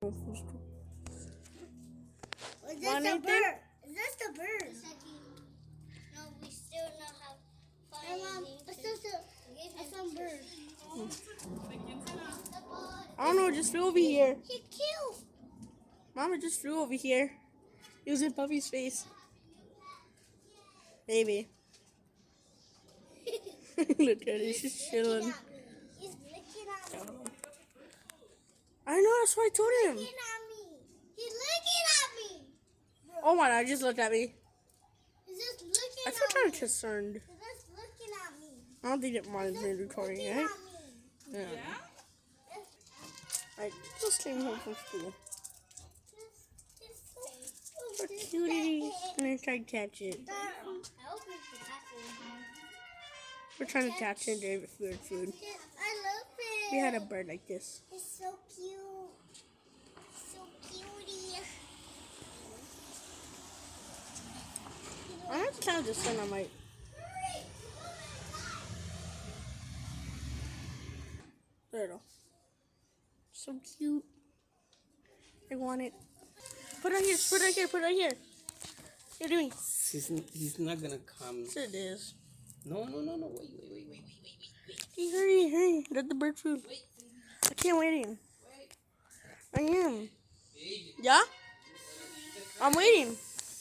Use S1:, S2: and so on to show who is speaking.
S1: Is
S2: this the bird? Is this the bird?
S3: No, we still not have
S2: Hey, Mom, it's some bird.
S1: I don't know, it just flew over here.
S2: He's cute.
S1: Mama just flew over here. It was in Puppy's face. Maybe. Look at it, she's chilling.
S2: He's looking at me.
S1: I know, that's what I told him.
S2: Looking at me. He's looking at me.
S1: Oh my god, just looked at me.
S2: He's just looking
S1: I
S2: at
S1: feel kind
S2: me.
S1: of concerned.
S2: He's just looking at me.
S1: I don't think that mine's been recording,
S2: Looking
S1: right?
S2: at me.
S1: Yeah. I just came home from school. So cutie. I'm gonna try to catch it.
S3: I hope it's the castle.
S1: We're trying to catch it and food.
S2: I love it.
S1: We had a bird like this.
S2: It's so cute. So cutie.
S1: I have to count this one on my. There it is. So cute. I want it. Put it right here. Put it right here. Put it right here. What are you doing?
S4: He's not gonna come.
S1: Yes, it is.
S4: No. Wait.
S1: Hey, hurry. Let the bird food. I can't wait in. I am. Yeah? I'm waiting.